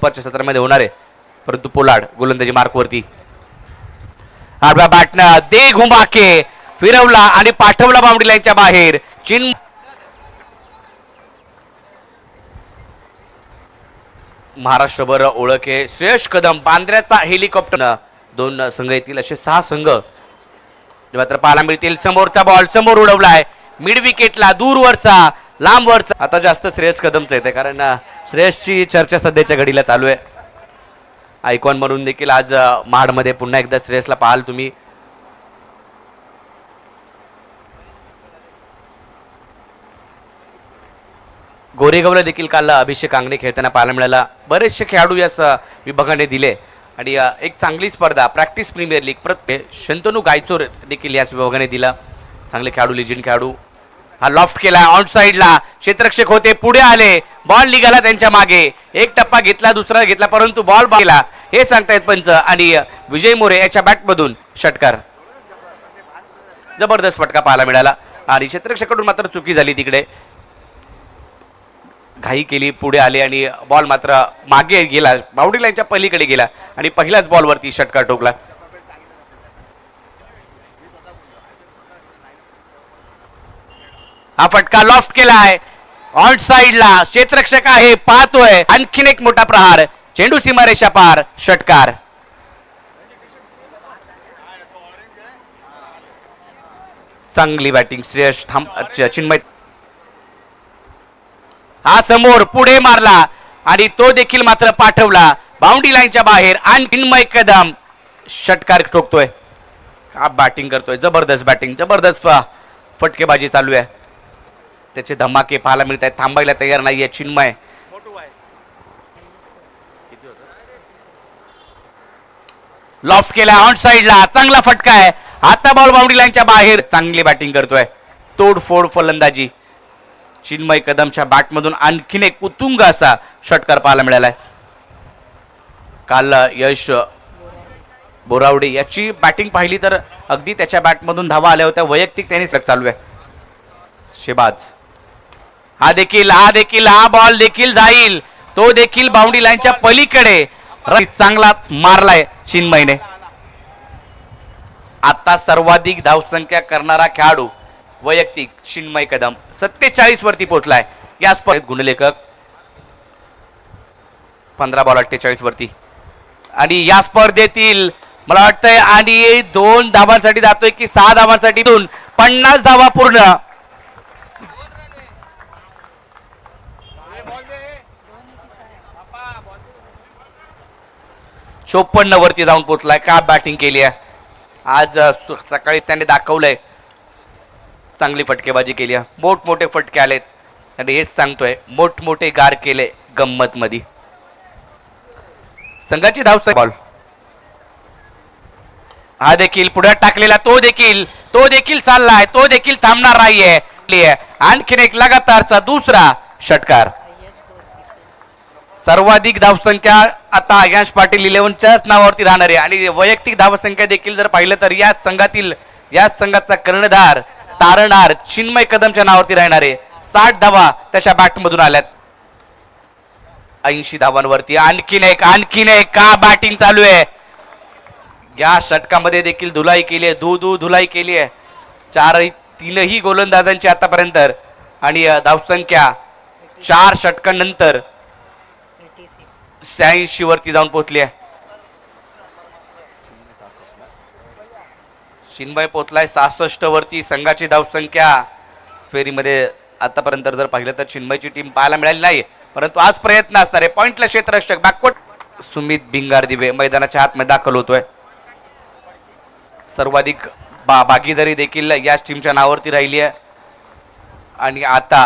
दुपारच्या सत्रामध्ये होणार आहे, परंतु पोलार्ड गोलंदाजी मार्कवरती. आपला बॅटनं दे घुमाके फिरवला आणि पाठवला बाउंड्री लाईनच्या बाहेर. चिन महाराष्ट्रभर ओळख आहे. श्रेयस कदम बांद्र्याचा हेलिकॉप्टर. दोन संघ येतील असे 6 संघ मात्र पाहायला मिळतील. समोरचा बॉल समोर उडवलाय मिड विकेटला, दूरवरचा लांबवरचा. आता जास्त श्रेयस कदमच येते कारण श्रेयसची चर्चा सध्याच्या घडीला चालू आहे. आयकॉन म्हणून देखील आज महाडमध्ये पुन्हा एकदा श्रेयसला पाहाल तुम्ही. गोरेगावला देखील काल अभिषेक आंगणे खेळताना पाहायला मिळाला. बरेचसे खेळाडू या विभागाने दिले आणि एक चांगली स्पर्धा प्रॅक्टिस प्रीमियर लीग प्रत्येक शंतनू गायचोर देखील याच विभागाने दिला. चांगले खेळाडू, लिजंड खेळाडू. हा लॉफ्ट केला ऑन साइडला, क्षेत्ररक्षक होते पुढे आले, बॉल निघाला त्यांच्या मागे. एक टप्पा घेतला, दुसरा घेतला, परंतु बॉल गेला हे सांगतायत पंच. आणि विजय मोरे याच्या बॅटमधून षटकार. जबरदस्त फटका पाहायला मिळाला आणि क्षेत्ररक्षकाकडून मात्र चुकी झाली. तिकडे घाई केली, पुढे आले आणि बॉल मात्र मागे गेला, बाउंड्री लाईनच्या पलीकडे गेला आणि पहिल्याच बॉलवरती षटकार ठोकला. हा फटका लॉफ्ट केलाय ऑन साइडला, क्षेत्ररक्षक आहे पाहतोय. आणखीन एक मोठा प्रहार, चेंडू सीमारेषा पार, षटकार. चांगली बॅटिंग श्रेयस चिन्मय. हा समोर पुढे मारला आणि तो देखील मात्र पाठवला बाउंड्री लाईनच्या बाहेर. आणि चिन्मय कदम षटकार ठोकतोय. हा बॅटिंग करतोय, जबरदस्त बॅटिंग, जबरदस्त फटकेबाजी चालू आहे. त्याचे धमाके पाहायला मिळत आहेत. थांबायला तयार नाहीये चिन्मय. लॉफ्ट केला ऑन साइडला, चांगला फटका आहे. आता बॉल बाउंड्री लाईनच्या बाहेर. चांगली बॅटिंग करतोय, तोडफोड फलंदाजी. चिन्मय कदमच्या बॅटमधून आणखीन एक उत्तुंग असा षटकार पाहायला मिळालाय. काल यश बोरावडे याची बॅटिंग पाहिली तर अगदी त्याच्या बॅटमधून धावा आल्या होत्या. वैयक्तिक त्यांनी चालू आहे. शेबाज हा देखील हा बॉल देखील जाईल, तो देखील बाउंड्री लाईनच्या पलीकडे. चांगलाच मारलाय चिन्मयने. आता सर्वाधिक धावसंख्या करणारा खेळाडू वैयक्तिक चिन्मय कदम 47 वरती पोहोचलाय. या स्पर्धेत गुणलेखक 15 बॉल 48 वरती. आणि या स्पर्धेतील मला वाटतंय आणि 2 धावांसाठी जातोय की 6 धावांसाठी 50 धावा पूर्ण. चोपन्न वरती जाऊन पोहोचलाय. का बॅटिंग केली आहे आज. सकाळी त्याने दाखवलंय चांगली फटकेबाजी केली आहे. मोठमोठे फटके आलेत आणि हेच सांगतोय मोठमोठे गार केले गंमत मध्ये. संघाची धाव बॉल हा देखील पुढे टाकलेला, तो देखील चाललाय, तो देखील थांबणार नाहीये. आणखीन एक लगातारचा दुसरा षटकार. सर्वाधिक धावसंख्या आता यश पाटील 11च्याच नावावरती राहणार आहे. आणि वैयक्तिक धावसंख्या देखील जर पाहिलं तर याच संघाचा कर्णधार तारणहार चिन्मय कदमच्या नावावरती राहणार आहे. 60 धावा त्याच्या बॅटमधून आल्यात. 80 धावांवरती आणखीन एक का बॅटिंग चालू आहे. या षटकामध्ये देखील धुलाई केली आहे, धुलाई केली आहे. 3ही गोलंदाजांची आतापर्यंत. आणि धावसंख्या 4 षटकांनंतर 86 वरती जाऊन पोहोचली आहे. चिन्मय पोहोचलाय 66 वरती. संघाची धावसंख्या फेरीमध्ये आतापर्यंत जर पाहिलं तर चिन्मयची टीम पाहायला मिळाली नाही, परंतु आज प्रयत्न असणार आहे. पॉइंटला क्षेत्ररक्षक बॅकवर्ड सुमित भिंगारदिवे मैदानाच्या आतमध्ये दाखल होतोय. सर्वाधिक भागीदारी देखील याच टीमच्या नावावरती राहिली आहे. आणि आता